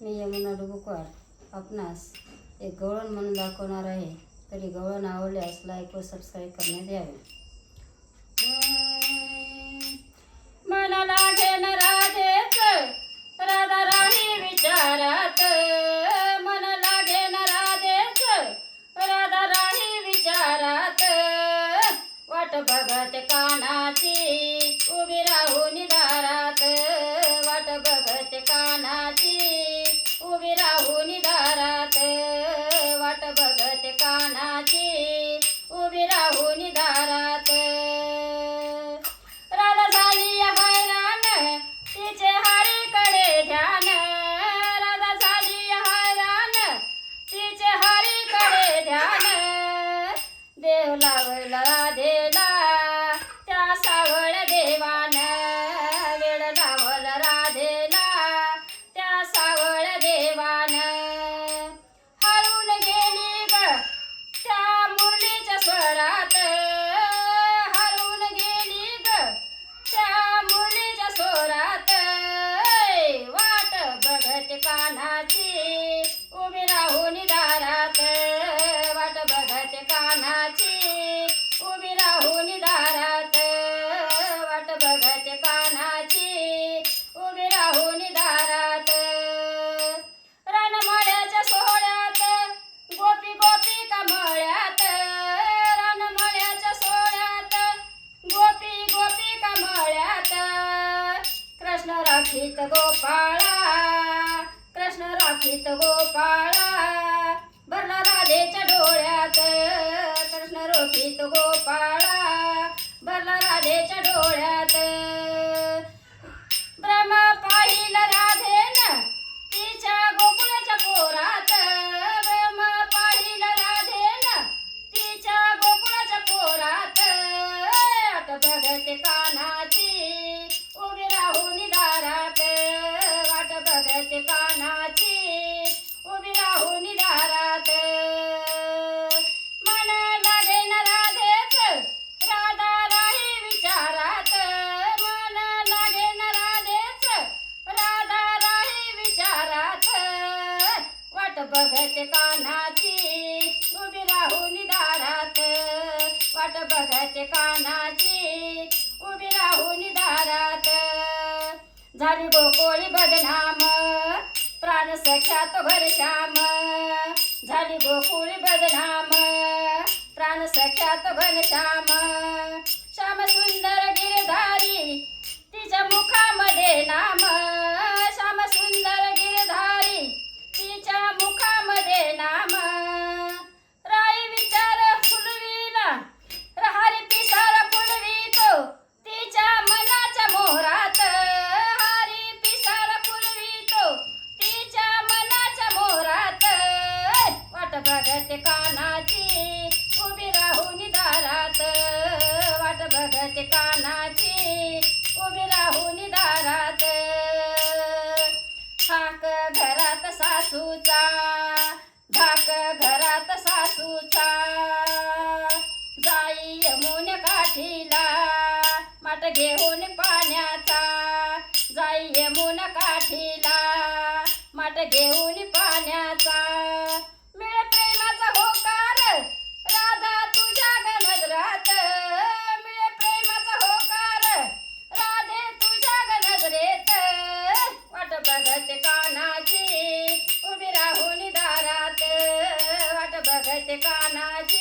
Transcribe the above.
मी यमुना डुबुकवाड आपणास एक गवळण म्हणून दाखवणार आहे. तरी गवळण आवडल्यास लाईक व सबस्क्राईब करण्यात यावे. मन लागे न राधेच राधा राही विचारात, मन लागे न राधेच राधा राही विचारात, वाट बघत कानाची उभी राहून दारात, वाट बघत कानाची उभी राहून दारात, वाट बघत कानाची उभी राहून दारात. राधा झाली हैराण तिचे हरीकडे ध्यान, राधा झाली हैराण तिचे हरीकडे ध्यान, देव लावला राधेला त्या सावळ देवान, वेळ लावला राधेला त्या सावळ देवान. हरवून गेली ग त्या मुरलीच्या स्वरात, हरवून गेली ग त्या मुरलीच्या स्वरात, वाट बघत कानाची उभी राहून दारात, वाट बघत कानाची उभी राहून दारात, वाट बघत कानाची उभी राहून दारात. रानमळ्याच्या सोहळ्यात गोपी गोपी कमळ्यात, रानमळ्याच्या सोहळ्यात गोपी गोपी कमळ्यात, कृष्ण राखीत गोपाळा, कृष्ण राखीत गोपाळा, भरला राधेच्या डोळ्यात, कृष्ण राखीत गोपाळा, भरला राधेच्या डोळ्यात. ब्रह्म पाहिलं राधेन तिच्या गोकुळाच्या पोरात, ब्रह्म पाहिलं राधेन तिच्या गोकुळाच्या पोरात, वाट बघत कानाची उभी राहून दारात, वाट बघत कानाची उभी राहून दारात. मन लागे न राधेच राधा राही विचारात, मन लागे न राधेच राधा राही विचारात, वाट बघत कानाची उभी राहून दारात, वाट बघत कानाची उभी राहून दारात. झाली गोकुळी बदनाम प्राण सख्या तो घनश्याम, झाली गोकुळी बदनाम प्राण सख्या तो घनश्याम, श्याम सुंदर गिरधारी तिच्या मुखामध्ये नाम, श्याम सुंदर गिरधारी तिच्या मुखामध्ये नाम. राई विचार फुलविला हरी पिसार फुलवितो तिच्या मनाच्या मोहरात, हरी पिसार फुलवितो तिच्या मनाच्या मोहरात, वाट बघत कानाची उभी राहून दारात, वाट बघत कानाची उभी राहून दारात. हाक घरात सासूचा, धाक घरात सासूचा, जाई यमुने काठीला माठ घेऊन पाण्याचा, जाई यमुना काठीला माठ घेऊन पाण्याचा. मिळे प्रेमाचा होकार राधा तुझ्या नजरात, मिळे प्रेमाचा होकार राधे तुझ्या नजरेत, वाट बघत कानाची उभी राहून दारात, वाट बघत कानाची